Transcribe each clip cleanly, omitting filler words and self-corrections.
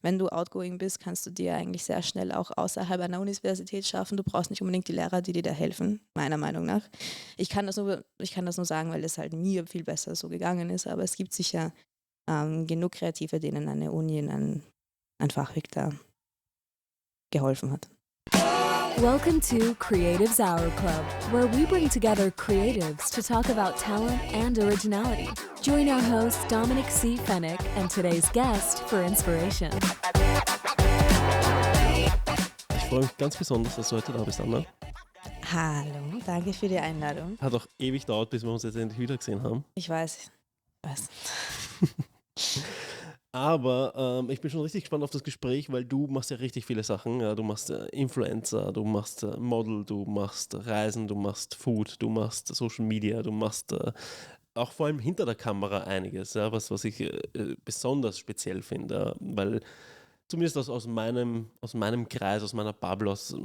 wenn du outgoing bist, kannst du dir eigentlich sehr schnell auch außerhalb einer Universität schaffen. Du brauchst nicht unbedingt die Lehrer, die dir da helfen, meiner Meinung nach. Ich kann das nur sagen, weil es halt mir viel besser so gegangen ist, aber es gibt sicher genug Kreative, denen eine Uni ein Fachweg da geholfen hat. Welcome to Creatives Hour Club, where we bring together creatives to talk about talent and originality. Join our host Dominic C. Fennick and today's guest for inspiration. Ich freue mich ganz besonders, dass du heute da bist, Anna. Hallo, danke für die Einladung. Hat auch ewig gedauert, bis wir uns jetzt endlich wieder gesehen haben. Ich weiß. Aber ich bin schon richtig gespannt auf das Gespräch, weil du machst ja richtig viele Sachen. Ja, du machst Influencer, du machst Model, du machst Reisen, du machst Food, du machst Social Media, du machst auch vor allem hinter der Kamera einiges, ja, was ich besonders speziell finde, weil zumindest aus meinem Kreis, aus meiner Bubble, aus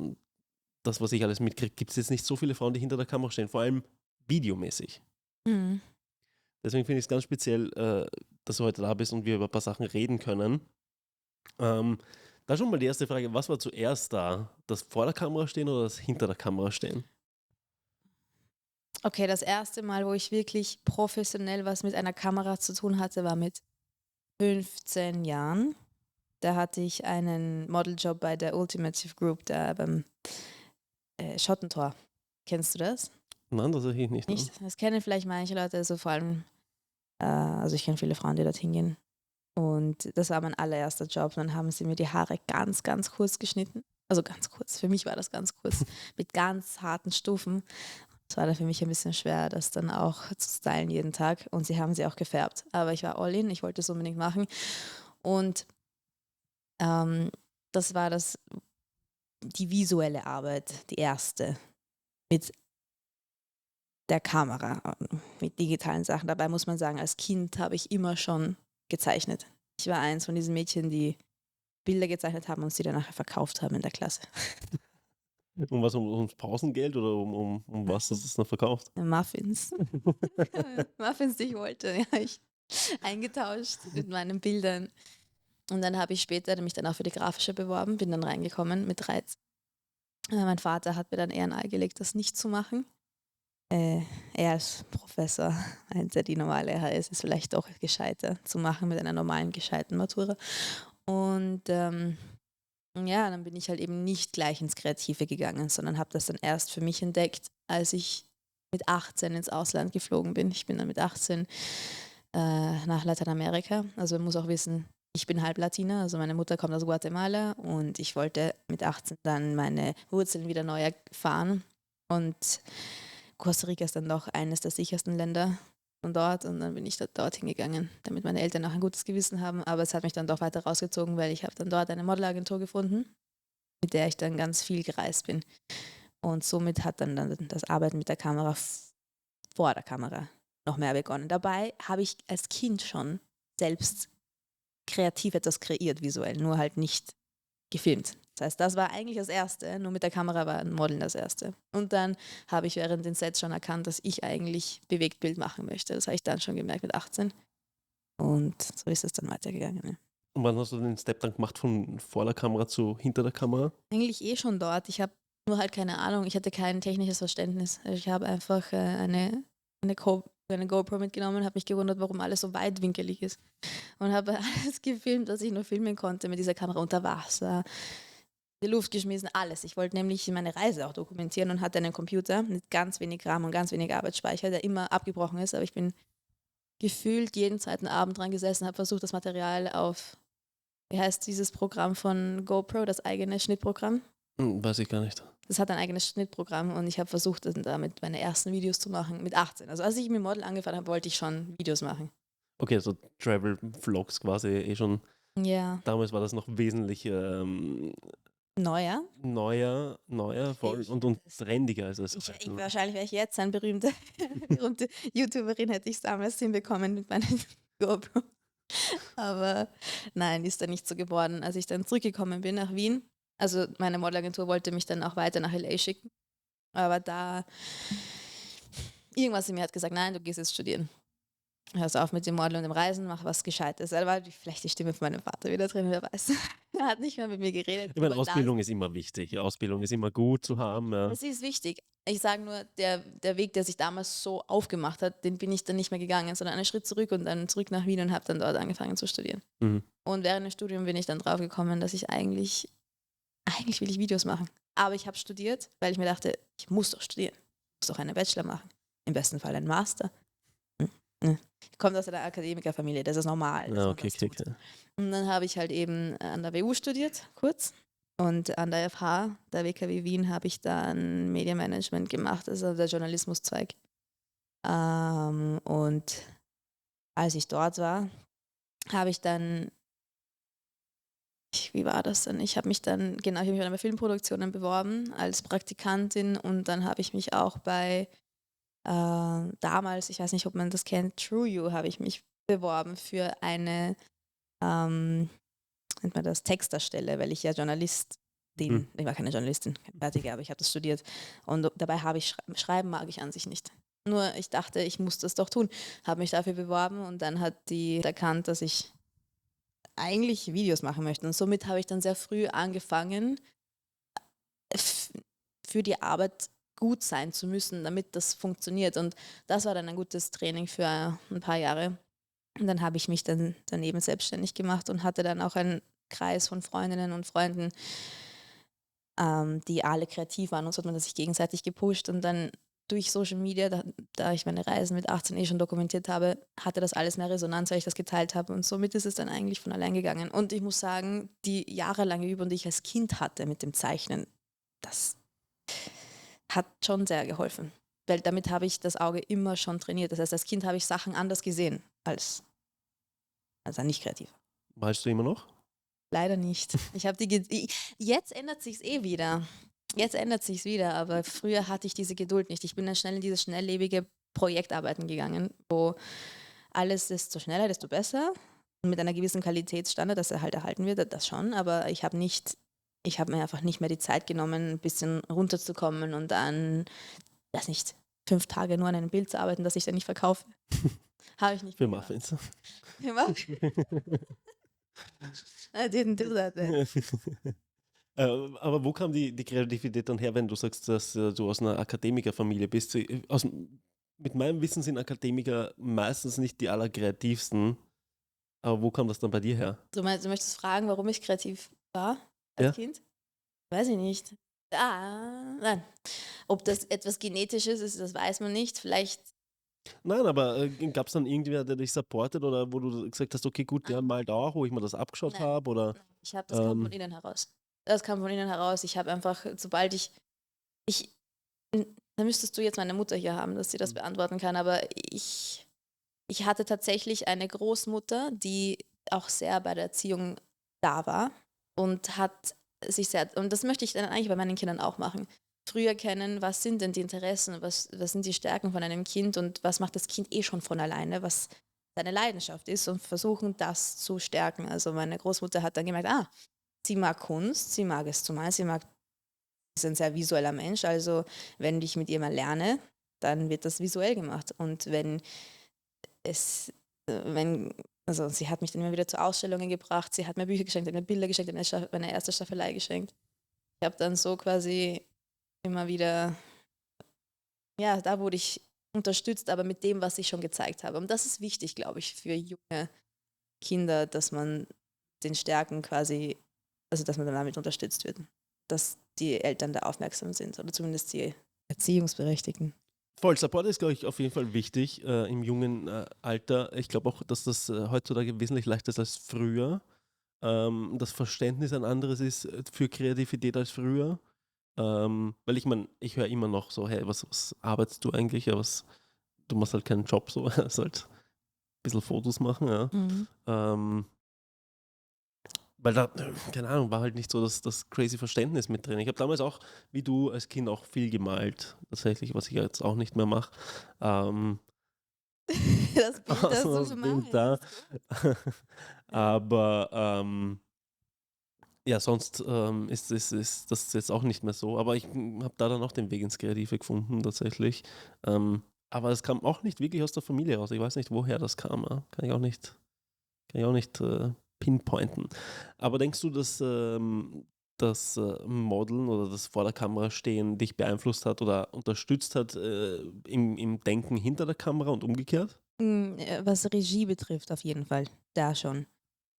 das, was ich alles mitkriege, gibt es jetzt nicht so viele Frauen, die hinter der Kamera stehen, vor allem videomäßig. Mhm. Deswegen finde ich es ganz speziell, dass du heute da bist und wir über ein paar Sachen reden können. Da schon mal die erste Frage, was war zuerst da? Das vor der Kamera stehen oder das hinter der Kamera stehen? Okay, das erste Mal, wo ich wirklich professionell was mit einer Kamera zu tun hatte, war mit 15 Jahren. Da hatte ich einen Modeljob bei der Ultimative Group, da beim Schottentor. Kennst du das? Nein, das ich nicht. Nicht? Das kennen vielleicht manche Leute, also vor allem, also ich kenne viele Frauen, die dorthin gehen. Und das war mein allererster Job. Dann haben sie mir die Haare ganz, ganz kurz geschnitten. Also ganz kurz, für mich war das ganz kurz, mit ganz harten Stufen. Es war dann für mich ein bisschen schwer, das dann auch zu stylen jeden Tag. Und sie haben sie auch gefärbt. Aber ich war all in, ich wollte es unbedingt machen. Und das war die visuelle Arbeit, die erste, mit der Kamera, mit digitalen Sachen. Dabei muss man sagen, als Kind habe ich immer schon gezeichnet. Ich war eins von diesen Mädchen, die Bilder gezeichnet haben und sie dann nachher verkauft haben in der Klasse. Um was, ums Pausengeld oder um was hast du es noch verkauft? Muffins. Muffins, die ich wollte, ja, ich eingetauscht mit meinen Bildern. Und dann habe ich später mich dann auch für die grafische beworben, bin dann reingekommen mit 13. Mein Vater hat mir dann eher nahegelegt, das nicht zu machen. Er als Professor meinte, die normale HS ist vielleicht doch gescheiter zu machen mit einer normalen gescheiten Matura. Und ja, dann bin ich halt eben nicht gleich ins Kreative gegangen, sondern habe das dann erst für mich entdeckt, als ich mit 18 ins Ausland geflogen bin. Ich bin dann mit 18 nach Lateinamerika. Also man muss auch wissen, ich bin halb Latina, also meine Mutter kommt aus Guatemala und ich wollte mit 18 dann meine Wurzeln wieder neu erfahren. Und Costa Rica ist dann doch eines der sichersten Länder von dort und dann bin ich dorthin gegangen, damit meine Eltern auch ein gutes Gewissen haben. Aber es hat mich dann doch weiter rausgezogen, weil ich habe dann dort eine Modelagentur gefunden, mit der ich dann ganz viel gereist bin. Und somit hat dann das Arbeiten mit der Kamera vor der Kamera noch mehr begonnen. Dabei habe ich als Kind schon selbst kreativ etwas kreiert, visuell, nur halt nicht gefilmt. Das heißt, das war eigentlich das Erste, nur mit der Kamera war ein Modeln das Erste. Und dann habe ich während den Sets schon erkannt, dass ich eigentlich Bewegtbild machen möchte. Das habe ich dann schon gemerkt mit 18. Und so ist es dann weitergegangen. Ja. Und wann hast du den Step dann gemacht von vor der Kamera zu hinter der Kamera? Eigentlich schon dort. Ich habe nur halt keine Ahnung. Ich hatte kein technisches Verständnis. Ich habe einfach eine GoPro mitgenommen, habe mich gewundert, warum alles so weitwinkelig ist. Und habe alles gefilmt, was ich nur filmen konnte mit dieser Kamera unter Wasser. Die Luft geschmissen, alles. Ich wollte nämlich meine Reise auch dokumentieren und hatte einen Computer mit ganz wenig RAM und ganz wenig Arbeitsspeicher, der immer abgebrochen ist. Aber ich bin gefühlt jeden zweiten Abend dran gesessen, habe versucht, das Material auf, wie heißt dieses Programm von GoPro, das eigene Schnittprogramm? Weiß ich gar nicht. Das hat ein eigenes Schnittprogramm und ich habe versucht, damit meine ersten Videos zu machen mit 18. Also als ich mit Model angefangen habe, wollte ich schon Videos machen. Okay, so Travel-Vlogs quasi schon. Ja. Damals war das noch wesentlich Neuer? neuer voll und trendiger als es Ich wahrscheinlich wäre ich jetzt eine berühmte YouTuberin, hätte ich es damals hinbekommen mit meinem GoPro. Aber nein, ist dann nicht so geworden. Als ich dann zurückgekommen bin nach Wien, also meine Modelagentur wollte mich dann auch weiter nach LA schicken, aber da irgendwas in mir hat gesagt, nein, du gehst jetzt studieren. hörst auf mit dem Modeln und dem Reisen, mach was Gescheites. Da war vielleicht die Stimme von meinem Vater wieder drin, wer weiß. Er hat nicht mehr mit mir geredet. Ich meine, über das. Ausbildung ist immer wichtig. Ausbildung ist immer gut zu haben. Ja. Es ist wichtig. Ich sage nur, der Weg, der sich damals so aufgemacht hat, den bin ich dann nicht mehr gegangen, sondern einen Schritt zurück und dann zurück nach Wien und habe dann dort angefangen zu studieren. Mhm. Und während dem Studium bin ich dann drauf gekommen, dass ich eigentlich will ich Videos machen. Aber ich habe studiert, weil ich mir dachte, ich muss doch studieren. Ich muss doch einen Bachelor machen. Im besten Fall einen Master. Ich komme aus einer Akademikerfamilie, das ist normal. dass Ja, man okay, das tut. ja. Und dann habe ich halt eben an der WU studiert, kurz. Und an der FH, der WKW Wien, habe ich dann Medienmanagement gemacht, also der Journalismuszweig. Und als ich dort war, habe ich dann, wie war das denn? Ich habe mich dann, genau, ich habe mich bei Filmproduktionen beworben als Praktikantin und dann habe ich mich auch bei damals, ich weiß nicht, ob man das kennt, True You, habe ich mich beworben für eine, nennt man das, Texterstelle, weil ich ja Journalistin, ich war keine Journalistin, keine fertige, aber ich habe das studiert und dabei habe ich, schreiben mag ich an sich nicht. Nur ich dachte, ich muss das doch tun, habe mich dafür beworben und dann hat die erkannt, dass ich eigentlich Videos machen möchte und somit habe ich dann sehr früh angefangen, für die Arbeit gut sein zu müssen, damit das funktioniert. Und das war dann ein gutes Training für ein paar Jahre. Und dann habe ich mich dann daneben selbstständig gemacht und hatte dann auch einen Kreis von Freundinnen und Freunden, die alle kreativ waren. Und so hat man sich gegenseitig gepusht. Und dann durch Social Media, da ich meine Reisen mit 18 schon dokumentiert habe, hatte das alles mehr Resonanz, weil ich das geteilt habe. Und somit ist es dann eigentlich von allein gegangen. Und ich muss sagen, die jahrelange Übung, die ich als Kind hatte mit dem Zeichnen, das hat schon sehr geholfen. Weil damit habe ich das Auge immer schon trainiert. Das heißt, als Kind habe ich Sachen anders gesehen als ein nicht kreativ. Malst du immer noch? Leider nicht. Jetzt ändert sich es wieder. Jetzt ändert sich es wieder, aber früher hatte ich diese Geduld nicht. Ich bin dann schnell in dieses schnelllebige Projektarbeiten gegangen, wo alles, desto schneller, desto besser. Und mit einer gewissen Qualitätsstandard, dass er halt erhalten wird, das schon. Aber ich habe mir einfach nicht mehr die Zeit genommen, ein bisschen runterzukommen und dann, weiß nicht, 5 Tage nur an einem Bild zu arbeiten, das ich dann nicht verkaufe. Habe ich nicht Für mehr gemacht. Muffins. Für Muffins? I didn't do that then. Aber wo kam die Kreativität dann her, wenn du sagst, dass du aus einer Akademikerfamilie bist? Mit meinem Wissen sind Akademiker meistens nicht die allerkreativsten. Aber wo kam das dann bei dir her? Du möchtest fragen, warum ich kreativ war als Kind? Weiß ich nicht. Nein. Ob das etwas Genetisches ist, das weiß man nicht. Vielleicht. Nein, aber gab es dann irgendwer, der dich supportet oder wo du gesagt hast, okay, gut, ja, mal da, wo ich mir das abgeschaut habe? Oder? Ich habe, das kam von innen heraus. Das kam von innen heraus. Ich habe einfach, sobald da müsstest du jetzt meine Mutter hier haben, dass sie das beantworten kann, aber ich hatte tatsächlich eine Großmutter, die auch sehr bei der Erziehung da war und hat sich sehr, und das möchte ich dann eigentlich bei meinen Kindern auch machen, früh erkennen, was sind denn die Interessen, was sind die Stärken von einem Kind und was macht das Kind schon von alleine, was seine Leidenschaft ist und versuchen, das zu stärken. Also meine Großmutter hat dann gemerkt, sie mag Kunst, sie mag es zu malen, sie ist ein sehr visueller Mensch, also wenn ich mit ihr mal lerne, dann wird das visuell gemacht und also sie hat mich dann immer wieder zu Ausstellungen gebracht, sie hat mir Bücher geschenkt, hat mir Bilder geschenkt, meine erste Staffelei geschenkt. Ich habe dann so quasi immer wieder, da wurde ich unterstützt, aber mit dem, was ich schon gezeigt habe. Und das ist wichtig, glaube ich, für junge Kinder, dass man den Stärken quasi, also dass man dann damit unterstützt wird, dass die Eltern da aufmerksam sind oder zumindest die Erziehungsberechtigten. Voll, Support ist, glaube ich, auf jeden Fall wichtig im jungen Alter. Ich glaube auch, dass das heutzutage wesentlich leichter ist als früher. Das Verständnis ein anderes ist für Kreativität als früher. Weil ich höre immer noch so, hey, was arbeitest du eigentlich? Ja, du machst halt keinen Job, so, also halt ein bisschen Fotos machen, ja. Mhm. Weil da, keine Ahnung, war halt nicht so das crazy Verständnis mit drin. Ich habe damals auch, wie du als Kind, auch viel gemalt, tatsächlich, was ich jetzt auch nicht mehr mache. Das Bild, das du Bild da. Aber sonst ist das jetzt auch nicht mehr so. Aber ich habe da dann auch den Weg ins Kreative gefunden, tatsächlich. aber es kam auch nicht wirklich aus der Familie raus. Ich weiß nicht, woher das kam. Ja. Kann ich auch nicht pinpointen. Aber denkst du, dass das Modeln oder das vor der Kamera stehen dich beeinflusst hat oder unterstützt hat im Denken hinter der Kamera und umgekehrt? Was Regie betrifft, auf jeden Fall, da schon.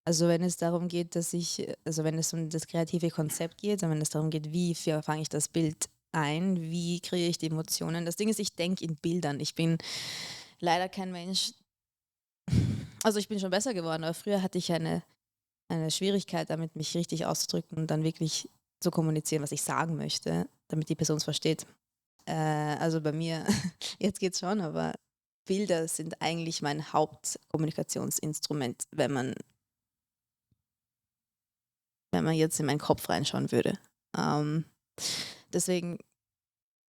Also wenn es darum geht, also wenn es um das kreative Konzept geht, und wenn es darum geht, wie fange ich das Bild ein, wie kreiere ich die Emotionen. Das Ding ist, ich denke in Bildern. Ich bin leider kein Mensch, also ich bin schon besser geworden, aber früher hatte ich eine Schwierigkeit damit, mich richtig auszudrücken und dann wirklich zu kommunizieren, was ich sagen möchte, damit die Person es versteht. Also bei mir, jetzt geht's schon, aber Bilder sind eigentlich mein Hauptkommunikationsinstrument, wenn man jetzt in meinen Kopf reinschauen würde. Ähm, deswegen,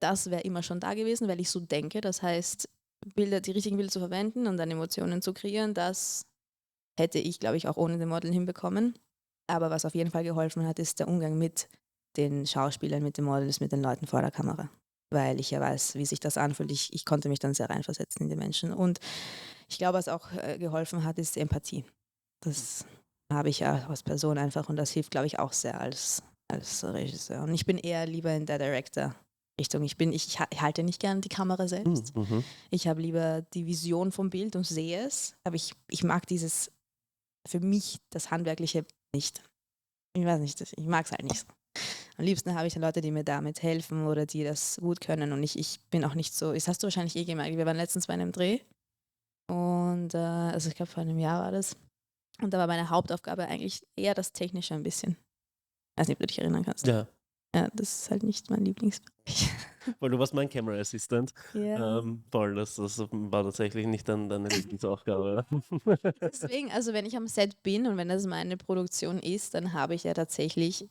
das wäre immer schon da gewesen, weil ich so denke. Das heißt, die richtigen Bilder zu verwenden und dann Emotionen zu kreieren, das hätte ich, glaube ich, auch ohne den Modeln hinbekommen. Aber was auf jeden Fall geholfen hat, ist der Umgang mit den Schauspielern, mit den Models, mit den Leuten vor der Kamera. Weil ich ja weiß, wie sich das anfühlt. Ich konnte mich dann sehr reinversetzen in die Menschen. Und ich glaube, was auch geholfen hat, ist Empathie. Das habe ich ja als Person einfach und das hilft, glaube ich, auch sehr als Regisseur. Und ich bin eher lieber in der Director-Richtung. Ich halte nicht gern die Kamera selbst. Mhm. Ich habe lieber die Vision vom Bild und sehe es. Aber ich mag für mich das Handwerkliche nicht. Ich weiß nicht, ich mag es halt nicht so. Am liebsten habe ich Leute, die mir damit helfen oder die das gut können. Und ich bin auch nicht so, das hast du wahrscheinlich eh gemerkt, wir waren letztens bei einem Dreh und also ich glaube vor einem Jahr war das. Und da war meine Hauptaufgabe eigentlich eher das Technische ein bisschen. Ich weiß nicht, ob du dich erinnern kannst. Ja, Ja, das ist halt nicht mein Lieblingsbereich. weil du warst mein Camera Assistant. Ja. Voll, das war tatsächlich nicht deine Lieblingsaufgabe. Deswegen, also wenn ich am Set bin und wenn das meine Produktion ist, dann habe ich ja tatsächlich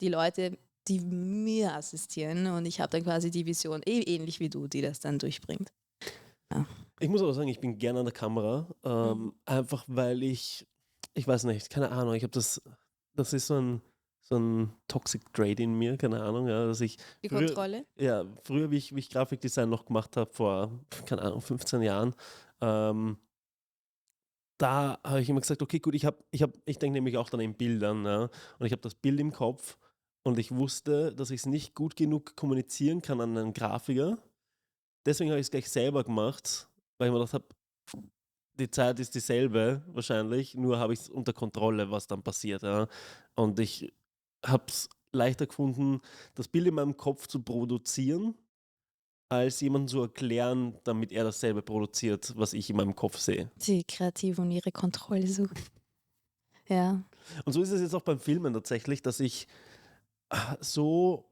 die Leute, die mir assistieren und ich habe dann quasi die Vision, ähnlich wie du, die das dann durchbringt. Ja. Ich muss aber sagen, ich bin gerne an der Kamera, einfach weil ich weiß nicht, keine Ahnung, ich habe das ist so ein Toxic Trait in mir, keine Ahnung, ja, dass ich Die Kontrolle? früher wie ich Grafikdesign noch gemacht habe, vor, keine Ahnung, 15 Jahren, da habe ich immer gesagt, okay, gut, ich denke nämlich auch dann in Bildern, ja, und ich habe das Bild im Kopf und ich wusste, dass ich es nicht gut genug kommunizieren kann an einen Grafiker. Deswegen habe ich es gleich selber gemacht, weil ich mir gedacht habe, die Zeit ist dieselbe wahrscheinlich, nur habe ich es unter Kontrolle, was dann passiert. Ja. Und ich habe es leichter gefunden, das Bild in meinem Kopf zu produzieren, als jemandem zu erklären, damit er dasselbe produziert, was ich in meinem Kopf sehe. Die Kreativen und ihre Kontrolle suchen. Ja. Und so ist es jetzt auch beim Filmen tatsächlich, dass ich so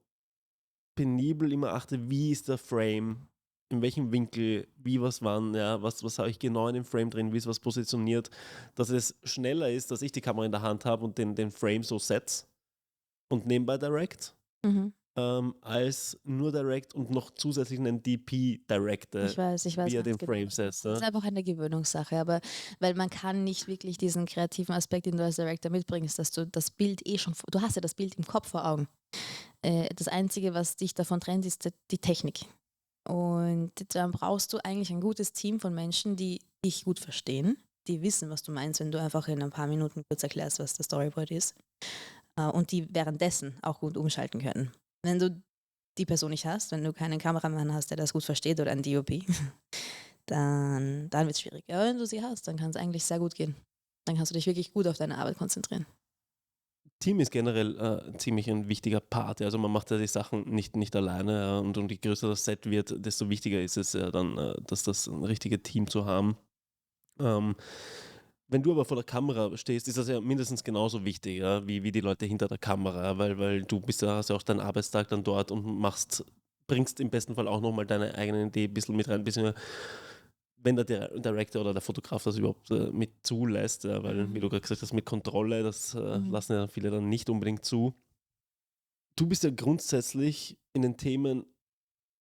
penibel immer achte, wie ist der Frame, in welchem Winkel, wie was wann, ja, was habe ich genau in dem Frame drin, wie ist was positioniert, dass es schneller ist, dass ich die Kamera in der Hand habe und den Frame so setze und nebenbei direct, Mhm. als nur direct und noch zusätzlich einen DP directe, Ich weiß, wie er ganz den genau. Frame setzt. Das ist Ja. einfach eine Gewöhnungssache, aber weil man kann nicht wirklich diesen kreativen Aspekt, den du als Director mitbringst, dass du das Bild du hast ja das Bild im Kopf vor Augen. Das Einzige, was dich davon trennt, ist die Technik. Und dann brauchst du eigentlich ein gutes Team von Menschen, die dich gut verstehen, die wissen, was du meinst, wenn du einfach in ein paar Minuten kurz erklärst, was das Storyboard ist. Und die währenddessen auch gut umschalten können. Wenn du die Person nicht hast, wenn du keinen Kameramann hast, der das gut versteht oder einen DOP, dann wird es schwierig. Aber wenn du sie hast, dann kann es eigentlich sehr gut gehen. Dann kannst du dich wirklich gut auf deine Arbeit konzentrieren. Team ist generell ziemlich ein wichtiger Part. Ja. Also man macht ja die Sachen nicht alleine, ja. Und je größer das Set wird, desto wichtiger ist es ja dann, dass das ein richtiges Team zu haben. Wenn du aber vor der Kamera stehst, ist das ja mindestens genauso wichtig, ja, wie die Leute hinter der Kamera, weil du hast ja auch deinen Arbeitstag dann dort und bringst im besten Fall auch nochmal deine eigene Idee ein bisschen mit rein, wenn der Director oder der Fotograf das überhaupt mit zulässt, ja, weil, wie du gerade gesagt hast, mit Kontrolle, das lassen ja viele dann nicht unbedingt zu. Du bist ja grundsätzlich in den Themen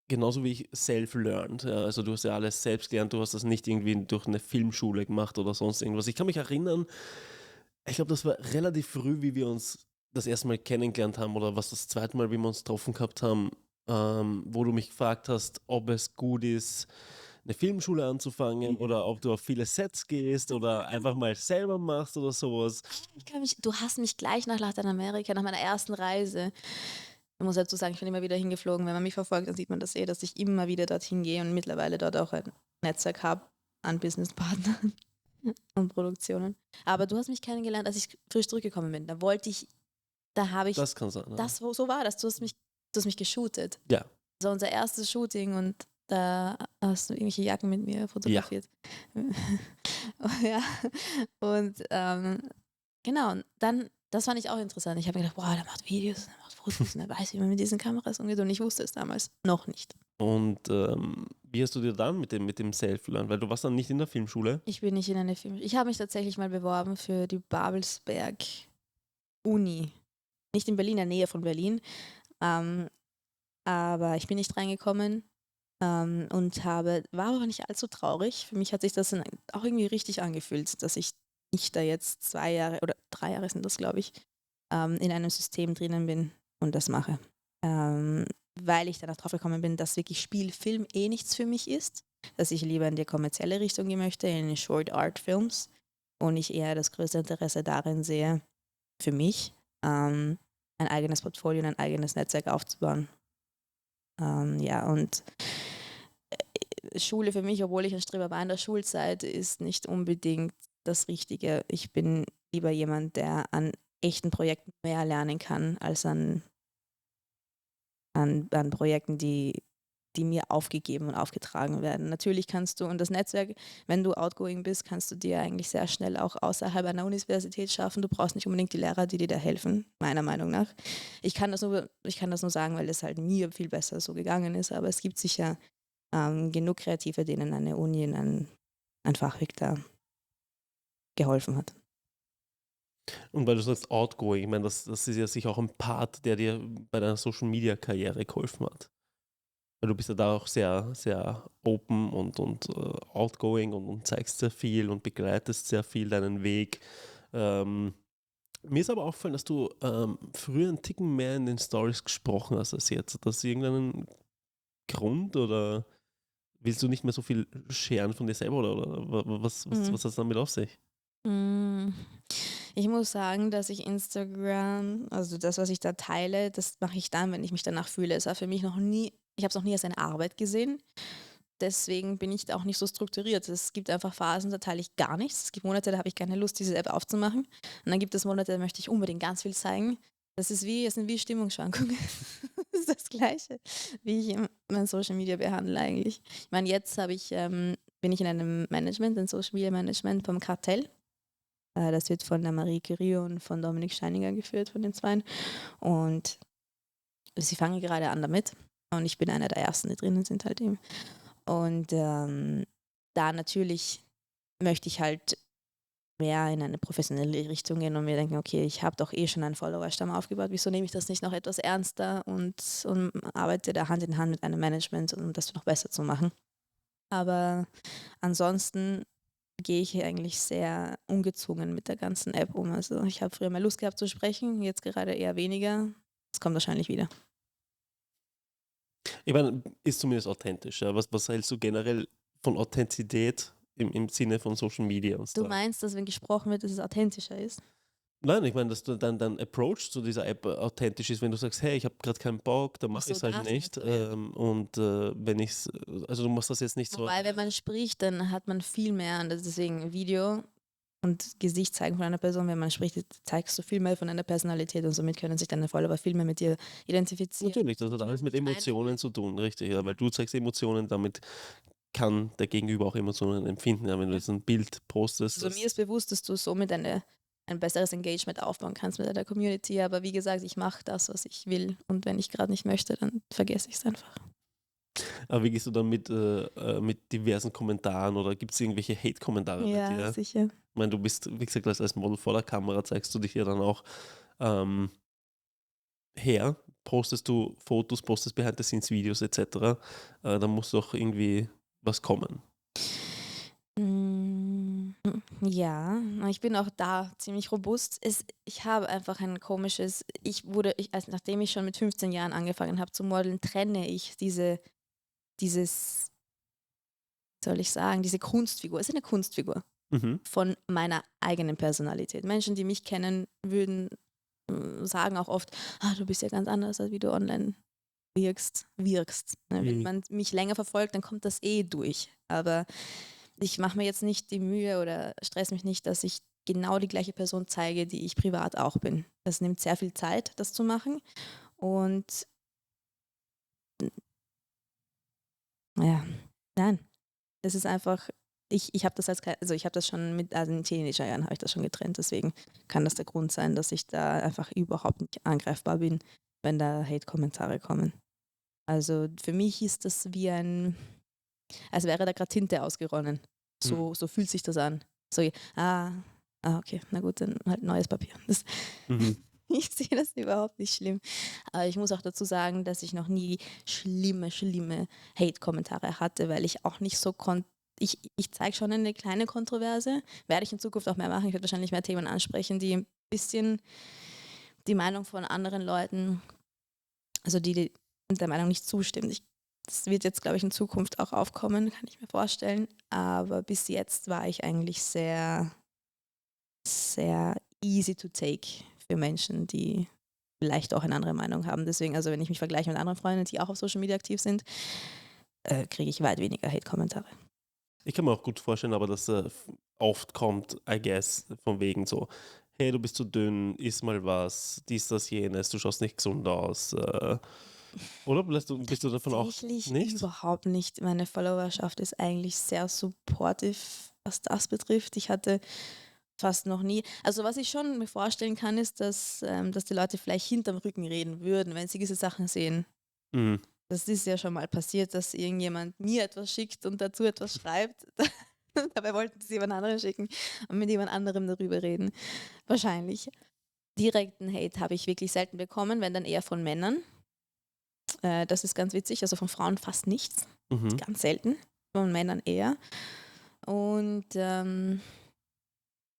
genauso wie ich self-learned. Ja, also du hast ja alles selbst gelernt, du hast das nicht irgendwie durch eine Filmschule gemacht oder sonst irgendwas. Ich kann mich erinnern, ich glaube, das war relativ früh, wie wir uns das erste Mal kennengelernt haben oder was das zweite Mal, wie wir uns getroffen gehabt haben, wo du mich gefragt hast, ob es gut ist, eine Filmschule anzufangen oder ob du auf viele Sets gehst oder einfach mal selber machst oder sowas. Du hast mich gleich nach Lateinamerika, nach meiner ersten Reise. Ich muss dazu sagen, ich bin immer wieder hingeflogen. Wenn man mich verfolgt, dann sieht man das dass ich immer wieder dorthin gehe und mittlerweile dort auch ein Netzwerk habe an Businesspartnern und Produktionen. Aber du hast mich kennengelernt, als ich frisch zurückgekommen bin. Da habe ich, Das kann sein. Ja. so war das. Du hast mich geshootet. Ja. Das war unser erstes Shooting und da hast du irgendwelche Jacken mit mir fotografiert. Ja. Und genau, und dann, das fand ich auch interessant. Ich habe mir gedacht, boah, der macht Videos, der macht Fotos und der weiß, wie man mit diesen Kameras umgeht. Und ich wusste es damals noch nicht. Und wie hast du dir dann mit dem Self-Learn? Weil du warst dann nicht in der Filmschule. Ich bin nicht in eine Film. Ich habe mich tatsächlich mal beworben für die Babelsberg Uni. Nicht in Berlin, in der Nähe von Berlin. Aber ich bin nicht reingekommen und war aber nicht allzu traurig. Für mich hat sich das dann auch irgendwie richtig angefühlt, dass ich nicht da jetzt 2 Jahre oder 3 Jahre sind das, glaube ich, in einem System drinnen bin und das mache. Weil ich danach drauf gekommen bin, dass wirklich Spielfilm nichts für mich ist, dass ich lieber in die kommerzielle Richtung gehen möchte, in Short Art Films und ich eher das größte Interesse darin sehe, für mich ein eigenes Portfolio und ein eigenes Netzwerk aufzubauen. Ja, und Schule für mich, obwohl ich ein Streber war in der Schulzeit, ist nicht unbedingt das Richtige. Ich bin lieber jemand, der an echten Projekten mehr lernen kann, als an Projekten, die mir aufgegeben und aufgetragen werden. Natürlich kannst du, und das Netzwerk, wenn du outgoing bist, kannst du dir eigentlich sehr schnell auch außerhalb einer Universität schaffen. Du brauchst nicht unbedingt die Lehrer, die dir da helfen, meiner Meinung nach. Ich kann das nur sagen, weil es halt mir viel besser so gegangen ist, aber es gibt sicher genug Kreative, denen eine Uni in ein Fachweg da geholfen hat. Und weil du sagst outgoing, ich meine, das ist ja sicher auch ein Part, der dir bei deiner Social-Media-Karriere geholfen hat. Weil du bist ja da auch sehr, sehr open und outgoing und zeigst sehr viel und begleitest sehr viel deinen Weg. Mir ist aber aufgefallen, dass du früher einen Ticken mehr in den Stories gesprochen hast als jetzt. Hat das irgendeinen Grund oder willst du nicht mehr so viel scheren von dir selber oder was hat es damit auf sich? Ich muss sagen, dass ich Instagram, also das, was ich da teile, das mache ich dann, wenn ich mich danach fühle. Es war für mich noch nie, ich habe es noch nie als eine Arbeit gesehen. Deswegen bin ich da auch nicht so strukturiert. Es gibt einfach Phasen, da teile ich gar nichts. Es gibt Monate, da habe ich keine Lust, diese App aufzumachen. Und dann gibt es Monate, da möchte ich unbedingt ganz viel zeigen. Es sind wie Stimmungsschwankungen. Das ist das Gleiche, wie ich mein Social Media behandle eigentlich. Ich meine, jetzt bin ich in einem Management, ein Social Media Management vom Kartell. Das wird von der Marie Curie und von Dominik Scheininger geführt, von den Zweien. Und sie fangen gerade an damit. Und ich bin einer der Ersten, die drinnen sind halt eben. Und da natürlich möchte ich halt mehr in eine professionelle Richtung gehen und mir denken, okay, ich habe doch schon einen Followerstamm aufgebaut, wieso nehme ich das nicht noch etwas ernster und arbeite da Hand in Hand mit einem Management, um das noch besser zu machen. Aber ansonsten gehe ich hier eigentlich sehr ungezwungen mit der ganzen App um. Also ich habe früher mal Lust gehabt zu sprechen, jetzt gerade eher weniger. Das kommt wahrscheinlich wieder. Ich meine, ist zumindest authentisch. Ja? Was hältst du generell von Authentizität im Sinne von Social Media und Du so? meinst, dass wenn gesprochen wird, dass es authentischer ist? Nein, ich meine, dass du dein Approach zu dieser App authentisch ist, wenn du sagst, hey, ich habe gerade keinen Bock, dann mache so, ich es halt das nicht. meinst du, ja. Wenn ich es, also du machst das jetzt nicht so. Wobei, wenn man spricht, dann hat man viel mehr, und deswegen Video und Gesicht zeigen von einer Person, wenn man spricht, zeigst du viel mehr von einer Personalität und somit können sich deine Follower viel mehr mit dir identifizieren. Natürlich, das hat alles mit Emotionen zu tun, richtig. Ja, weil du zeigst Emotionen, damit kann der Gegenüber auch Emotionen empfinden. Ja, wenn du jetzt ein Bild postest. Also mir ist bewusst, dass du somit ein besseres Engagement aufbauen kannst mit deiner Community, aber wie gesagt, ich mache das, was ich will und wenn ich gerade nicht möchte, dann vergesse ich es einfach. Aber wie gehst du dann mit diversen Kommentaren oder gibt es irgendwelche Hate-Kommentare bei dir? Ja, sicher. Ich meine, du bist, wie gesagt, als Model vor der Kamera zeigst du dich ja dann auch postest du Fotos, postest Behind-the-Scenes-Videos etc. Dann muss doch irgendwie was kommen. Ja, ich bin auch da ziemlich robust. Ich habe einfach ein komisches, nachdem ich schon mit 15 Jahren angefangen habe zu modeln, trenne ich dieses soll ich sagen, diese Kunstfigur, es ist eine Kunstfigur Mhm. von meiner eigenen Personalität. Menschen, die mich kennen, würden sagen auch oft, du bist ja ganz anders, als wie du online wirkst. Ne? Wenn Mhm. man mich länger verfolgt, dann kommt das durch. Aber ich mache mir jetzt nicht die Mühe oder stress mich nicht, dass ich genau die gleiche Person zeige, die ich privat auch bin. Das nimmt sehr viel Zeit, das zu machen. Und ja, nein, es ist einfach, ich habe das also ich habe das schon also in Teenagerjahren habe ich das schon getrennt, deswegen kann das der Grund sein, dass ich da einfach überhaupt nicht angreifbar bin, wenn da Hate-Kommentare kommen. Also für mich ist das wie als wäre da gerade Tinte ausgeronnen. Mhm. So fühlt sich das an. So, okay, na gut, dann halt neues Papier. Mhm. Ich sehe das überhaupt nicht schlimm. Aber ich muss auch dazu sagen, dass ich noch nie schlimme Hate-Kommentare hatte, weil ich auch nicht so ich zeige schon eine kleine Kontroverse, werde ich in Zukunft auch mehr machen. Ich werde wahrscheinlich mehr Themen ansprechen, die ein bisschen die Meinung von anderen Leuten, also die der Meinung nicht zustimmen. Das wird jetzt, glaube ich, in Zukunft auch aufkommen, kann ich mir vorstellen. Aber bis jetzt war ich eigentlich sehr easy to take für Menschen, die vielleicht auch eine andere Meinung haben. Deswegen, also wenn ich mich vergleiche mit anderen Freunden, die auch auf Social Media aktiv sind, kriege ich weit weniger Hate-Kommentare. Ich kann mir auch gut vorstellen, aber dass oft kommt, I guess, von wegen so, hey, du bist zu dünn, iss mal was, dies, das, jenes, du schaust nicht gesund aus. Oder bist du davon auch Tatsächlich nicht? überhaupt nicht. Meine Followerschaft ist eigentlich sehr supportive, was das betrifft. Ich hatte fast noch nie. Also was ich schon mir vorstellen kann, ist, dass die Leute vielleicht hinterm Rücken reden würden, wenn sie diese Sachen sehen. Mhm. Das ist ja schon mal passiert, dass irgendjemand mir etwas schickt und dazu etwas schreibt. Dabei wollten sie es jemand anderem schicken und mit jemand anderem darüber reden. Wahrscheinlich. Direkten Hate habe ich wirklich selten bekommen, wenn dann eher von Männern. Das ist ganz witzig, also von Frauen fast nichts. Mhm. Ganz selten. Von Männern eher. Und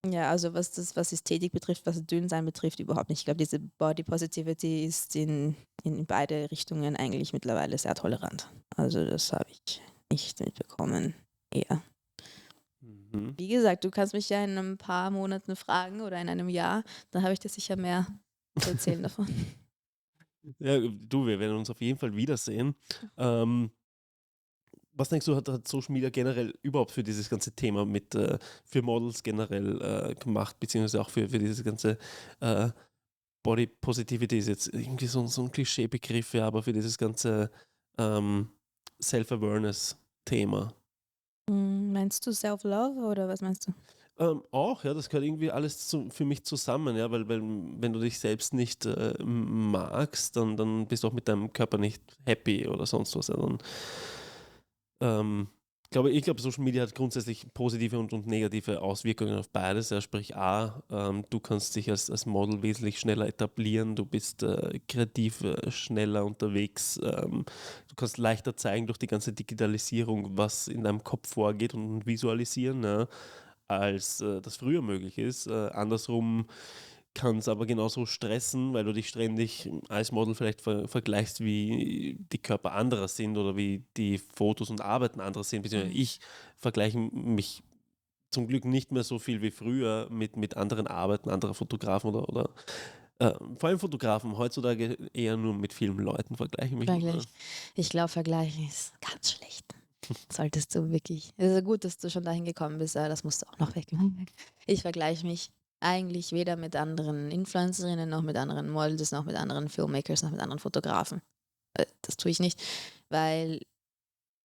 ja, also was Ästhetik betrifft, was Dünnsein betrifft, überhaupt nicht. Ich glaube, diese Body Positivity ist in beide Richtungen eigentlich mittlerweile sehr tolerant. Also das habe ich nicht mitbekommen. Eher. Mhm. Wie gesagt, du kannst mich ja in ein paar Monaten fragen oder in einem Jahr, dann habe ich dir sicher mehr zu erzählen davon. Ja, du, wir werden uns auf jeden Fall wiedersehen. Ähm, Was denkst du, hat Social Media generell überhaupt für dieses ganze Thema für Models generell gemacht, beziehungsweise auch für dieses ganze äh, Body Positivity ist jetzt irgendwie so ein Klischeebegriff, ja, aber für dieses ganze ähm, Self-Awareness-Thema? Meinst du Self-Love oder was meinst du? Auch, ja, das gehört irgendwie alles für mich zusammen, ja, weil wenn du dich selbst nicht magst, dann bist du auch mit deinem Körper nicht happy oder sonst was. Ja, dann, ich glaube, Social Media hat grundsätzlich positive und negative Auswirkungen auf beides. Ja, sprich A, du kannst dich als Model wesentlich schneller etablieren, du bist kreativ schneller unterwegs, du kannst leichter zeigen durch die ganze Digitalisierung, was in deinem Kopf vorgeht und visualisieren, ja, als das früher möglich ist. Andersrum kann es aber genauso stressen, weil du dich ständig als Model vielleicht vergleichst, wie die Körper anderer sind oder wie die Fotos und Arbeiten anderer sind. Beziehungsweise Mhm. ich vergleiche mich zum Glück nicht mehr so viel wie früher mit anderen Arbeiten anderer Fotografen oder vor allem Fotografen. Heutzutage eher nur mit vielen Leuten vergleiche ich mich nur. Vergleich. Ich glaube, Vergleichen ist ganz schlecht. Solltest du wirklich. Es ist gut, dass du schon dahin gekommen bist, aber das musst du auch noch weg. Ich vergleiche mich eigentlich weder mit anderen Influencerinnen noch mit anderen Models, noch mit anderen Filmmakers, noch mit anderen Fotografen. Das tue ich nicht, weil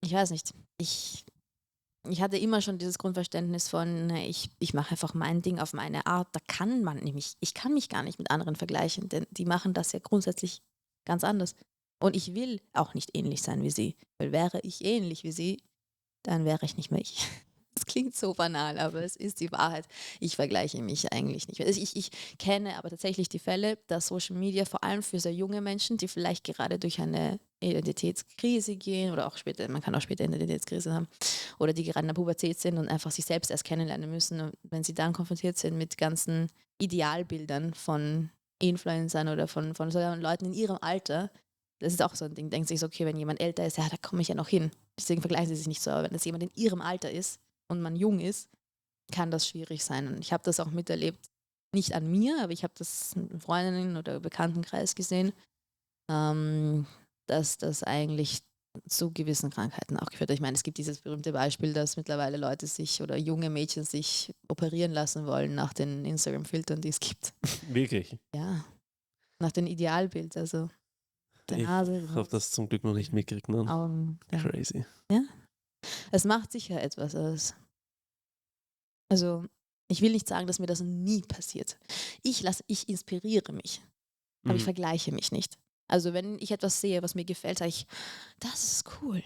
ich weiß nicht. Ich hatte immer schon dieses Grundverständnis von, ich mache einfach mein Ding auf meine Art. Da kann man nämlich, ich kann mich gar nicht mit anderen vergleichen, denn die machen das ja grundsätzlich ganz anders. Und ich will auch nicht ähnlich sein wie sie, weil wäre ich ähnlich wie sie, dann wäre ich nicht mehr ich. Das klingt so banal, aber es ist die Wahrheit. Ich vergleiche mich eigentlich nicht. Also ich kenne aber tatsächlich die Fälle, dass Social Media vor allem für sehr junge Menschen, die vielleicht gerade durch eine Identitätskrise gehen oder auch später, man kann auch später eine Identitätskrise haben, oder die gerade in der Pubertät sind und einfach sich selbst erst kennenlernen müssen. Und wenn sie dann konfrontiert sind mit ganzen Idealbildern von Influencern oder von so Leuten in ihrem Alter, das ist auch so ein Ding, denkt sich so, okay, wenn jemand älter ist, ja, da komme ich ja noch hin. Deswegen vergleichen sie sich nicht so. Aber wenn das jemand in ihrem Alter ist und man jung ist, kann das schwierig sein. Und ich habe das auch miterlebt, nicht an mir, aber ich habe das in Freundinnen oder Bekanntenkreis gesehen, dass das eigentlich zu gewissen Krankheiten auch geführt hat. Ich meine, es gibt dieses berühmte Beispiel, dass mittlerweile Leute sich oder junge Mädchen sich operieren lassen wollen nach den Instagram-Filtern, die es gibt. Wirklich? Ja, nach dem Idealbild, also der Ich Nase, habe das zum Glück noch nicht mitgekriegt. Ne? Augen. Ja. Crazy. Ja, es macht sicher etwas aus. Also, ich will nicht sagen, dass mir das nie passiert. Ich inspiriere mich, aber ich Mhm. vergleiche mich nicht. Also, wenn ich etwas sehe, was mir gefällt, sage ich, das ist cool.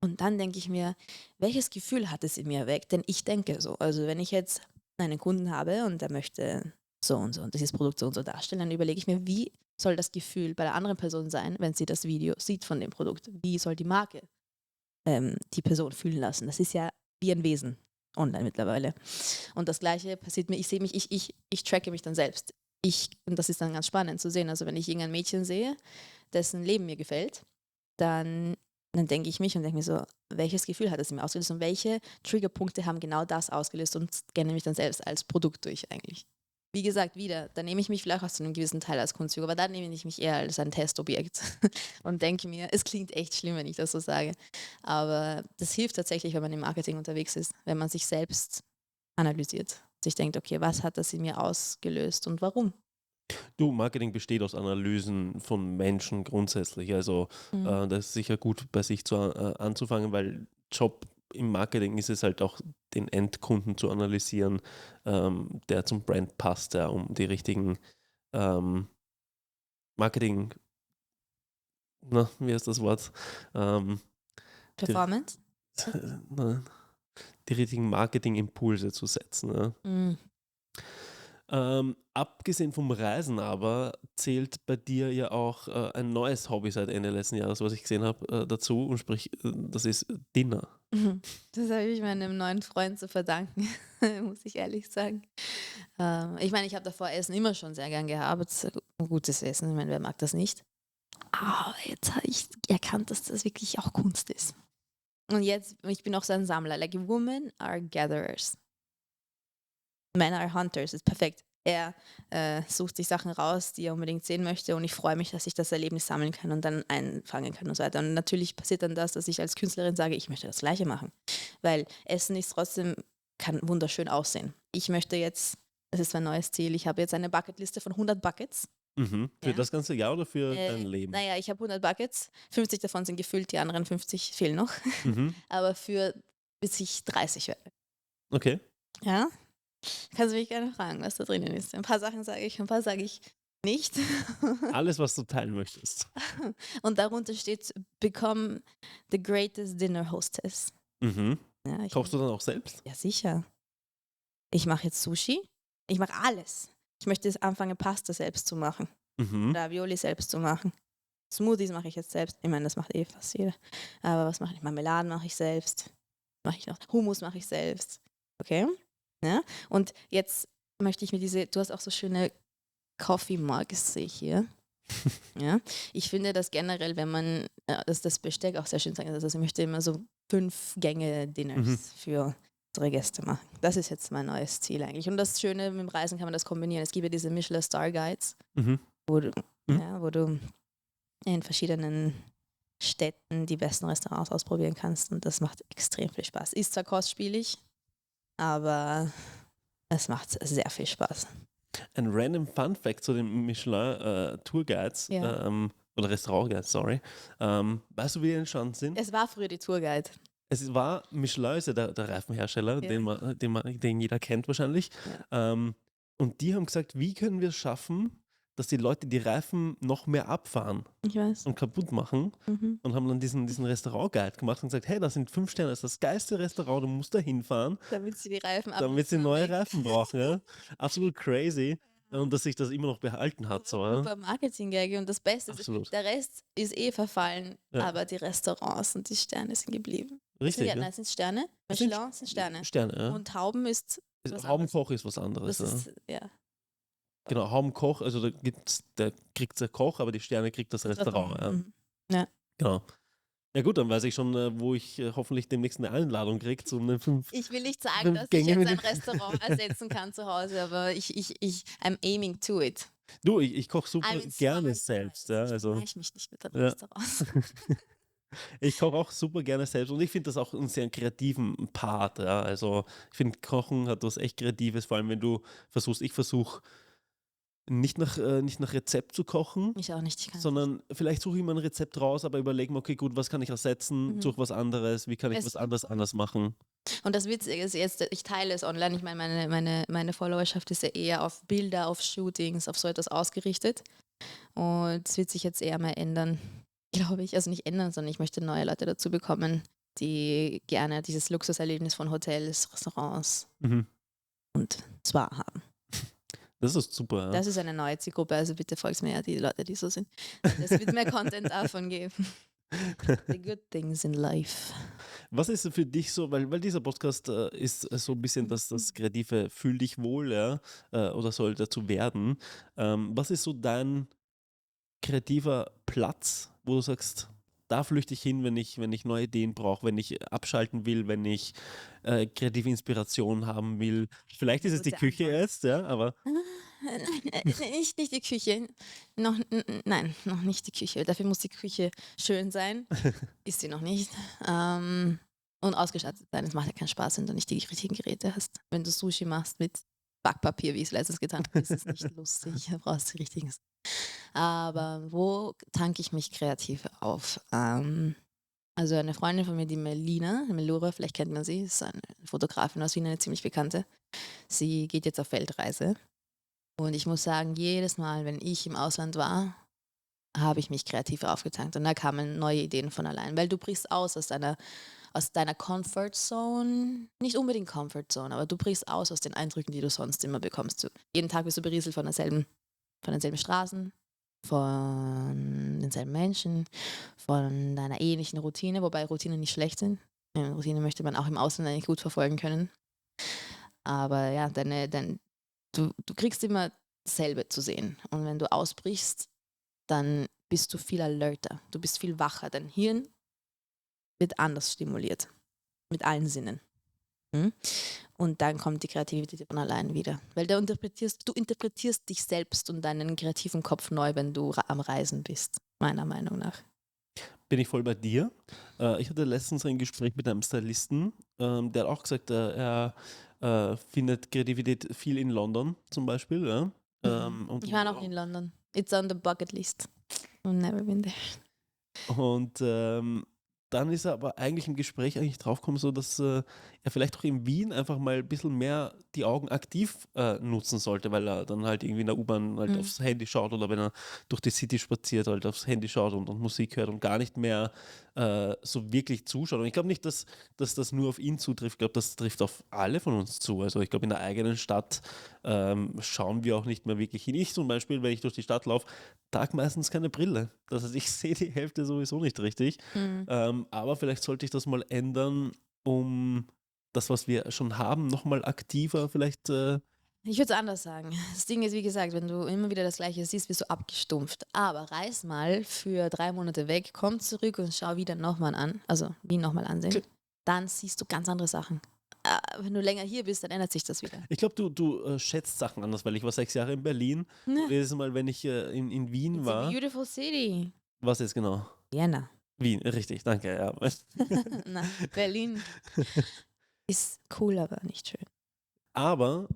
Und dann denke ich mir, welches Gefühl hat es in mir erweckt? Denn ich denke so. Also, wenn ich jetzt einen Kunden habe und der möchte so und dieses Produkt so und so darstellen, dann überlege ich mir, wie soll das Gefühl bei der anderen Person sein, wenn sie das Video sieht von dem Produkt? Wie soll die Marke die Person fühlen lassen? Das ist ja wie ein Wesen online mittlerweile. Und das Gleiche passiert mir, ich sehe mich, ich tracke mich dann selbst. Und das ist dann ganz spannend zu sehen. Also wenn ich irgendein Mädchen sehe, dessen Leben mir gefällt, dann denke ich mich und denke mir so, welches Gefühl hat es in mir ausgelöst und welche Triggerpunkte haben genau das ausgelöst und scanne mich dann selbst als Produkt durch eigentlich. Wie gesagt, wieder, da nehme ich mich vielleicht auch zu einem gewissen Teil als Kunstfigur, aber da nehme ich mich eher als ein Testobjekt und denke mir, es klingt echt schlimm, wenn ich das so sage. Aber das hilft tatsächlich, wenn man im Marketing unterwegs ist, wenn man sich selbst analysiert. Sich denkt, okay, was hat das in mir ausgelöst und warum? Du, Marketing besteht aus Analysen von Menschen grundsätzlich. Also das ist sicher gut bei sich anzufangen, weil Job im Marketing ist es halt auch, den Endkunden zu analysieren, der zum Brand passt, ja, um die richtigen Marketing, na, wie heißt das Wort? Performance? Die richtigen Marketingimpulse zu setzen. Ja. Mm. Abgesehen vom Reisen aber zählt bei dir ja auch ein neues Hobby seit Ende letzten Jahres, was ich gesehen habe, dazu, und sprich, das ist Dinner. Das habe ich meinem neuen Freund zu verdanken, muss ich ehrlich sagen. Ich meine, ich habe davor Essen immer schon sehr gern gehabt. Gutes Essen, ich meine, wer mag das nicht? Aber jetzt habe ich erkannt, dass das wirklich auch Kunst ist. Und jetzt, ich bin auch so ein Sammler. Like, women are gatherers. Men are hunters, ist perfekt. Er sucht sich Sachen raus, die er unbedingt sehen möchte, und ich freue mich, dass ich das Erlebnis sammeln kann und dann einfangen kann und so weiter. Und natürlich passiert dann das, dass ich als Künstlerin sage, ich möchte das Gleiche machen. Weil Essen ist trotzdem, kann wunderschön aussehen. Ich möchte jetzt, das ist mein neues Ziel, ich habe jetzt eine Bucketliste von 100 Buckets. Mhm. Für Ja. das ganze Jahr oder für dein Leben? Naja, ich habe 100 Buckets, 50 davon sind gefüllt, die anderen 50 fehlen noch. Mhm. Aber für bis ich 30 werde. Okay. Ja? Kannst du mich gerne fragen, was da drinnen ist. Ein paar Sachen sage ich, ein paar sage ich nicht. Alles, was du teilen möchtest. Und darunter steht, become the greatest dinner hostess. Mhm. Ja, Kochst du dann auch selbst? Ja, sicher. Ich mache jetzt Sushi. Ich mache alles. Ich möchte jetzt anfangen, Pasta selbst zu machen. Mhm. Ravioli selbst zu machen. Smoothies mache ich jetzt selbst. Ich meine, das macht fast jeder. Aber was mache ich? Marmeladen mache ich selbst. Mache ich noch. Hummus mache ich selbst. Okay? Ja? Und jetzt möchte ich mir du hast auch so schöne Coffee Mugs, sehe ich hier. Ja? Ich finde das generell, wenn man das Besteck auch sehr schön zeigt. Also ich möchte immer so 5 Gänge Dinners für unsere Gäste machen. Das ist jetzt mein neues Ziel eigentlich. Und das Schöne mit dem Reisen kann man das kombinieren. Es gibt ja diese Michelin Star Guides, Mhm. wo du in verschiedenen Städten die besten Restaurants ausprobieren kannst, und das macht extrem viel Spaß. Ist zwar kostspielig, aber es macht sehr viel Spaß. Ein random Fun Fact zu den Michelin Tourguides oder Restaurantguides, sorry. Weißt du, wie die entstanden sind? Es war früher die Tourguide. Es war Michelin, ist ja der Reifenhersteller, Ja. den jeder kennt wahrscheinlich. Ja. Und die haben gesagt, wie können wir es schaffen, dass die Leute die Reifen noch mehr abfahren Ich weiß. und kaputt machen, Mhm. und haben dann diesen Restaurantguide gemacht und gesagt, hey, das sind 5 Sterne, das ist das geilste Restaurant, du musst da hinfahren, Damit sie die Reifen damit sie neue Reifen brauchen. Ja? Absolut crazy. Und dass sich das immer noch behalten hat. So, ja? Super Marketing-Gag. Und das Beste ist, Absolut. der Rest ist verfallen, Ja. aber die Restaurants und die Sterne sind geblieben. Richtig. Ja, Ja? nein, sind Sterne. Es sind Michelin sind Sterne. Sterne, ja. Und Hauben ist was anderes. Haubenkoch ist was anderes. Das Ja. ist, ja. Genau, Haubenkoch, also da kriegt der Koch, aber die Sterne kriegt das Restaurant. Ja. Mhm. Ja. Genau. Ja gut, dann weiß ich schon, wo ich hoffentlich demnächst eine Einladung kriege zu einem Ich will nicht sagen, fünf dass ich Gänge jetzt ein Menü. Restaurant ersetzen kann zu Hause, aber I'm aiming to it. Du, ich koche super I'm gerne inspired. selbst, ja, Ich also vergleiche mich nicht mit den ja. Restaurants. Ich koche auch super gerne selbst und ich finde das auch einen sehr kreativen Part, ja. Also ich finde, Kochen hat was echt Kreatives, vor allem wenn du versuchst, ich versuche nicht nach Rezept zu kochen, Ich auch nicht, ich kann es nicht. sondern vielleicht suche ich mal ein Rezept raus, aber überlege mir, okay, gut, was kann ich ersetzen, Mhm. suche was anderes, wie kann ich Es- was anderes anders machen. Und das Witzige ist jetzt, ich teile es online. Ich meine, meine Followerschaft ist ja eher auf Bilder, auf Shootings, auf so etwas ausgerichtet. Und es wird sich jetzt eher mal ändern, glaube ich. Also nicht ändern, sondern ich möchte neue Leute dazu bekommen, die gerne dieses Luxuserlebnis von Hotels, Restaurants Mhm. und Spa haben. Das ist super, ja. Das ist eine neue Zielgruppe, also bitte folgt mir ja die Leute, die so sind. Es wird mehr Content davon geben. The good things in life. Was ist für dich so, weil dieser Podcast ist so ein bisschen das kreative Fühl dich wohl, ja, oder soll dazu werden. Was ist so dein kreativer Platz, wo du sagst, da flüchte ich hin, wenn ich neue Ideen brauche, wenn ich abschalten will, wenn ich kreative Inspiration haben will. Vielleicht ist es die Gute Küche Antwort. jetzt, ja, aber Nicht die Küche. Nein, noch nicht die Küche. Dafür muss die Küche schön sein. Ist sie noch nicht. Und ausgestattet sein. Es macht ja keinen Spaß, wenn du nicht die richtigen Geräte hast. Wenn du Sushi machst mit Backpapier, wie ich es letztens getan habe, ist es nicht lustig. Da brauchst du die richtigen. Aber wo tanke ich mich kreativ auf? Also eine Freundin von mir, die Melura, vielleicht kennt man sie, ist eine Fotografin aus Wien, eine ziemlich bekannte. Sie geht jetzt auf Weltreise. Und ich muss sagen, jedes Mal, wenn ich im Ausland war, habe ich mich kreativ aufgetankt. Und da kamen neue Ideen von allein. Weil du brichst aus deiner Comfort Zone. Nicht unbedingt Comfort Zone, aber du brichst aus aus den Eindrücken, die du sonst immer bekommst. Jeden Tag bist du berieselt von denselben Straßen, von denselben Menschen, von deiner ähnlichen Routine, wobei Routinen nicht schlecht sind. Routine möchte man auch im Ausland eigentlich gut verfolgen können. Aber ja, du kriegst immer dasselbe zu sehen. Und wenn du ausbrichst, dann bist du viel alerter. Du bist viel wacher. Dein Hirn wird anders stimuliert. Mit allen Sinnen. Hm? Und dann kommt die Kreativität von allein wieder. Weil du interpretierst dich selbst und deinen kreativen Kopf neu, wenn du am Reisen bist. Meiner Meinung nach. bin ich voll bei dir. Ich hatte letztens ein Gespräch mit einem Stylisten, der hat auch gesagt, er findet Kreativität viel in London zum Beispiel. Ja? Und, Ich war noch in London. It's on the bucket list. I've never been there. und dann ist er aber eigentlich im Gespräch eigentlich draufgekommen, so dass er vielleicht auch in Wien einfach mal ein bisschen mehr die Augen aktiv nutzen sollte, weil er dann halt irgendwie in der U-Bahn halt aufs Handy schaut oder wenn er durch die City spaziert, halt aufs Handy schaut und Musik hört und gar nicht mehr so wirklich zuschaut. Und ich glaube nicht, dass das nur auf ihn zutrifft. Ich glaube, das trifft auf alle von uns zu. Also ich glaube, in der eigenen Stadt schauen wir auch nicht mehr wirklich hin. Ich zum Beispiel, wenn ich durch die Stadt laufe, trage meistens keine Brille. Das heißt, ich sehe die Hälfte sowieso nicht richtig. Aber vielleicht sollte ich das mal ändern, um das, was wir schon haben, nochmal aktiver vielleicht. Ich würde es anders sagen. Das Ding ist, wie gesagt, wenn du immer wieder das Gleiche siehst, bist du abgestumpft. Aber reis mal für 3 Monate weg, komm zurück und schau wieder nochmal an. Also Wien nochmal ansehen. Dann siehst du ganz andere Sachen. Wenn du länger hier bist, dann ändert sich das wieder. Ich glaube, du schätzt Sachen anders, weil ich war 6 Jahre in Berlin. Und jedes Mal, wenn ich in Wien It's a war. beautiful city. Was jetzt genau? Vienna. Wien, richtig, danke. Ja. Nein, Berlin ist cool, aber nicht schön. Aber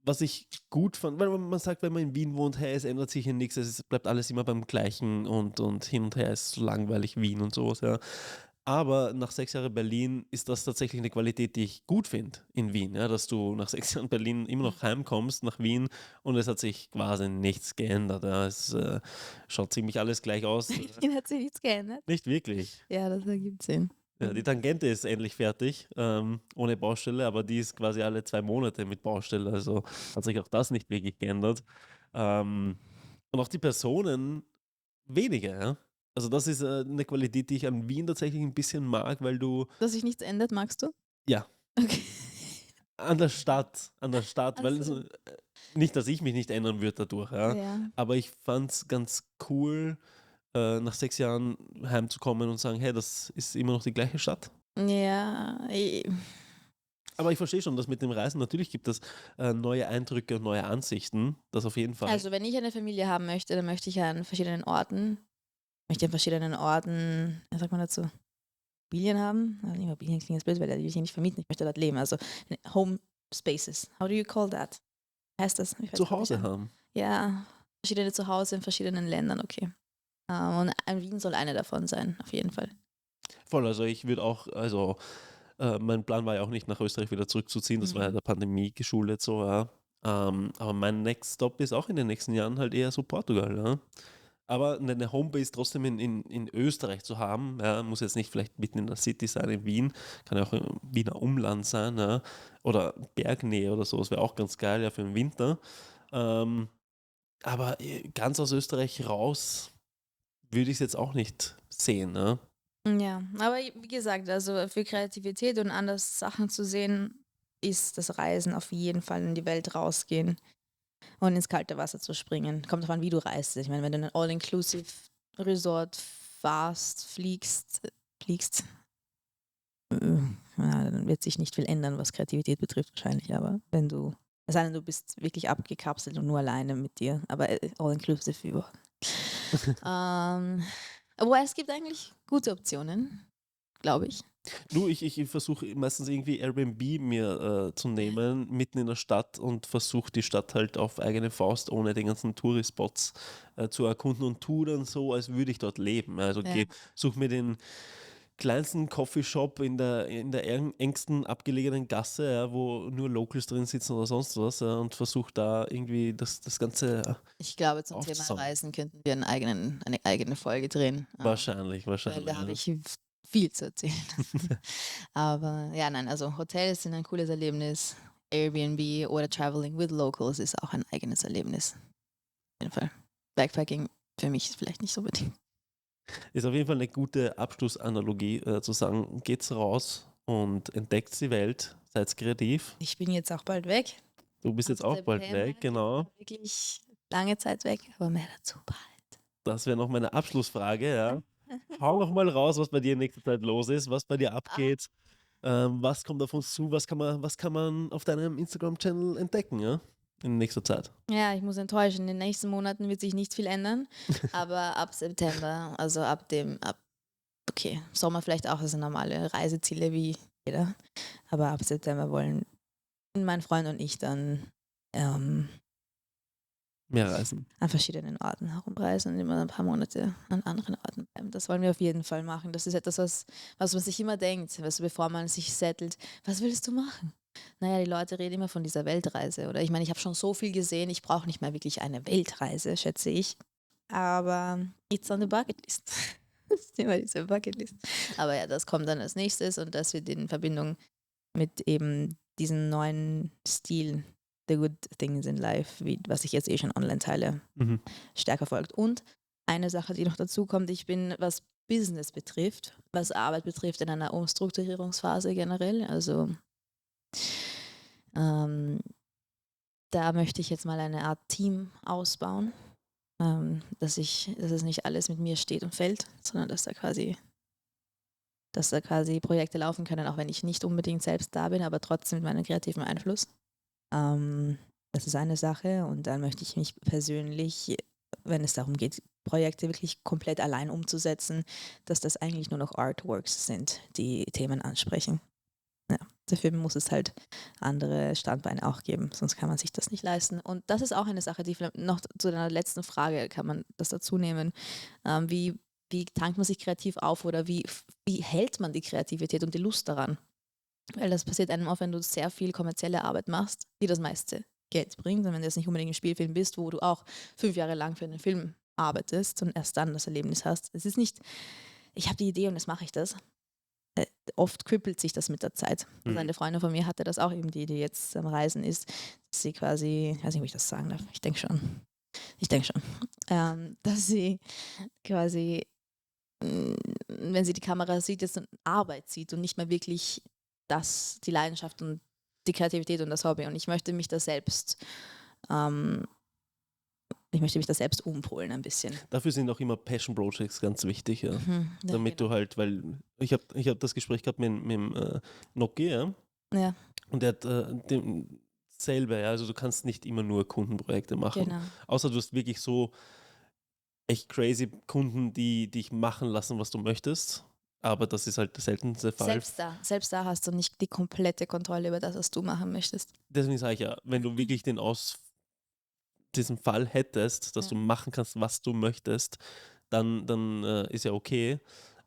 was ich gut fand, weil man sagt, wenn man in Wien wohnt, hey, es ändert sich hier nichts, bleibt alles immer beim Gleichen und hin und her ist so langweilig Wien und sowas, ja. Aber nach 6 Jahren Berlin ist das tatsächlich eine Qualität, die ich gut finde in Wien, ja, dass du nach 6 Jahren Berlin immer noch heimkommst nach Wien und es hat sich quasi nichts geändert. Ja. Es schaut ziemlich alles gleich aus. Berlin hat sich nichts geändert. Nicht wirklich. Ja, das ergibt Sinn. Ja, die Tangente ist endlich fertig, ohne Baustelle, aber die ist quasi alle 2 Monate mit Baustelle, also hat sich auch das nicht wirklich geändert. Und auch die Personen weniger, ja. Also das ist eine Qualität, die ich an Wien tatsächlich ein bisschen mag, weil du, Dass sich nichts ändert, magst du? ja, Okay. an der Stadt, Ach weil so. nicht, dass ich mich nicht ändern würde dadurch, ja. Ja. Aber ich fand es ganz cool, nach 6 Jahren heimzukommen und sagen, hey, das ist immer noch die gleiche Stadt? Ja, Aber ich verstehe schon, dass mit dem Reisen natürlich gibt es neue Eindrücke und neue Ansichten. Das auf jeden Fall. also wenn ich eine Familie haben möchte, dann möchte ich an verschiedenen Orten, wie sagt man dazu, Immobilien haben. Also Immobilien klingt jetzt blöd, weil die will ich nicht vermieten, ich möchte dort leben. Also Home Spaces. How do you call that? Heißt das? Ich weiß Zu grad nicht Hause an. haben. Ja, verschiedene Zuhause in verschiedenen Ländern, okay. Und Wien soll eine davon sein, auf jeden Fall. Voll, also ich würde auch, also mein Plan war ja auch nicht nach Österreich wieder zurückzuziehen, das war ja Mhm. der Pandemie geschuldet so, ja. Aber mein Next Stop ist auch in den nächsten Jahren halt eher so Portugal, ja. Aber eine Homebase trotzdem in Österreich zu haben, ja, muss jetzt nicht vielleicht mitten in der City sein, in Wien, kann ja auch im Wiener Umland sein, ja, oder Bergnähe oder so, das wäre auch ganz geil, ja, für den Winter. Ähm, aber ganz aus Österreich raus würde ich es jetzt auch nicht sehen, ne? Ja, aber wie gesagt, also für Kreativität und anders Sachen zu sehen, ist das Reisen auf jeden Fall in die Welt rausgehen und ins kalte Wasser zu springen. Kommt davon, wie du reist. Ich meine, wenn du in ein All-Inclusive-Resort fliegst, ja, dann wird sich nicht viel ändern, was Kreativität betrifft wahrscheinlich. Aber wenn du, es sei denn, du bist wirklich abgekapselt und nur alleine mit dir, aber All-Inclusive über. Aber es gibt eigentlich gute Optionen, glaube ich. Du, ich versuche meistens irgendwie Airbnb mir zu nehmen, mitten in der Stadt und versuche die Stadt halt auf eigene Faust, ohne den ganzen Touri-Spots zu erkunden und tue dann so, als würde ich dort leben. Also Ja. suche mir den kleinsten Coffeeshop in der engsten abgelegenen Gasse, ja, wo nur Locals drin sitzen oder sonst was, ja, und versuche da irgendwie das Ganze Ich glaube, zum Thema aufzusammeln. Reisen könnten wir eine eigene Folge drehen, Wahrscheinlich, weil da habe wahrscheinlich. ich viel zu erzählen. Aber ja, nein, also Hotels sind ein cooles Erlebnis. Airbnb oder Traveling with Locals ist auch ein eigenes Erlebnis. Auf jeden Fall. Backpacking für mich vielleicht nicht so unbedingt. Ist auf jeden Fall eine gute Abschlussanalogie, zu sagen, geht's raus und entdeckt die Welt, seid kreativ. Ich bin jetzt auch bald weg. Du bist Ab jetzt auch bald September weg, geht's genau. dann wirklich lange Zeit weg, aber mehr dazu bald. Das wäre noch meine Abschlussfrage, ja. Hau noch mal raus, was bei dir in nächster Zeit los ist, was bei dir abgeht, was kommt auf uns zu, was kann man auf deinem Instagram-Channel entdecken, ja, in nächster Zeit. Ja, ich muss enttäuschen. In den nächsten Monaten wird sich nicht viel ändern, aber ab September, also okay, Sommer vielleicht auch, also normale Reiseziele wie jeder, aber ab September wollen mein Freund und ich dann Mehr reisen. an verschiedenen Orten herumreisen und immer ein paar Monate an anderen Orten bleiben. Das wollen wir auf jeden Fall machen. Das ist etwas, was man sich immer denkt, weißt du, bevor man sich settelt. Was willst du machen? Naja, die Leute reden immer von dieser Weltreise. Oder ich meine, ich habe schon so viel gesehen, ich brauche nicht mehr wirklich eine Weltreise, schätze ich. Aber it's on the bucket list. Das ist immer diese Bucketlist. Aber ja, das kommt dann als nächstes und das wird in Verbindung mit eben diesem neuen Stil, The Good Things in Life, was ich jetzt schon online teile, Mhm. stärker folgt. Und eine Sache, die noch dazu kommt, ich bin, was Business betrifft, was Arbeit betrifft, in einer Umstrukturierungsphase generell. Also ähm, da möchte ich jetzt mal eine Art Team ausbauen, dass es nicht alles mit mir steht und fällt, sondern dass da quasi Projekte laufen können, auch wenn ich nicht unbedingt selbst da bin, aber trotzdem mit meinem kreativen Einfluss. Das ist eine Sache und dann möchte ich mich persönlich, wenn es darum geht, Projekte wirklich komplett allein umzusetzen, dass das eigentlich nur noch Artworks sind, die Themen ansprechen. Ja, dafür muss es halt andere Standbeine auch geben, sonst kann man sich das nicht leisten. Und das ist auch eine Sache, die vielleicht noch zu deiner letzten Frage kann man das dazu nehmen. Wie tankt man sich kreativ auf oder wie hält man die Kreativität und die Lust daran? Weil das passiert einem auch, wenn du sehr viel kommerzielle Arbeit machst, die das meiste Geld bringt. Und wenn du jetzt nicht unbedingt ein Spielfilm bist, wo du auch 5 Jahre lang für einen Film arbeitest und erst dann das Erlebnis hast. Es ist nicht, ich habe die Idee und jetzt mache ich das. Oft kribbelt sich das mit der Zeit. Also eine Freundin von mir hatte das auch eben, die jetzt am Reisen ist, dass sie quasi, ich weiß nicht, ob ich das sagen darf, ich denke schon, dass sie quasi, wenn sie die Kamera sieht, jetzt eine Arbeit sieht und nicht mehr wirklich die Leidenschaft und die Kreativität und das Hobby. Und ich möchte mich da selbst Ich möchte mich da selbst umpolen ein bisschen. Dafür sind auch immer Passion Projects ganz wichtig, ja. Damit genau. du halt, weil ich hab das Gespräch gehabt mit Noki, ja. Ja, Und der hat selber, ja, also du kannst nicht immer nur Kundenprojekte machen. genau. Außer du hast wirklich so echt crazy Kunden, die dich machen lassen, was du möchtest. Aber das ist halt der seltenste Fall. Selbst da hast du nicht die komplette Kontrolle über das, was du machen möchtest. Deswegen sage ich ja, wenn du wirklich diesen Fall hättest, dass Ja. du machen kannst, was du möchtest, dann ist ja okay.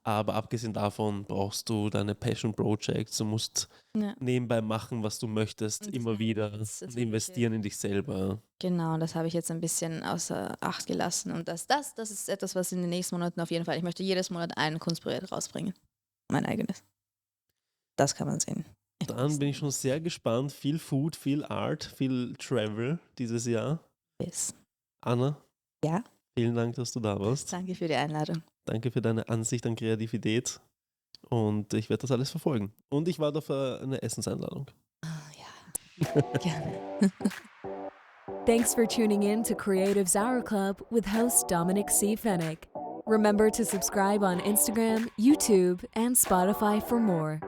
Aber abgesehen davon brauchst du deine Passion Projects. Du musst Ja. nebenbei machen, was du möchtest, Und das immer meine ich wieder jetzt, das und investieren in dich selber. Genau, das habe ich jetzt ein bisschen außer Acht gelassen. Und das ist etwas, was in den nächsten Monaten auf jeden Fall, ich möchte jedes Monat ein Kunstprojekt rausbringen. Mein eigenes. Das kann man sehen. Dann bin ich schon sehr gespannt. Viel Food, viel Art, viel Travel dieses Jahr. Bis. Anna, Ja, vielen Dank, dass du da warst. danke für die Einladung. Danke für deine Ansicht an Kreativität. Und ich werde das alles verfolgen. Und ich war da für eine Essenseinladung. Ja, gerne. Thanks for tuning in to Creatives Hour Club with host Dominic C. Fennick. Remember to subscribe on Instagram, YouTube, and Spotify for more.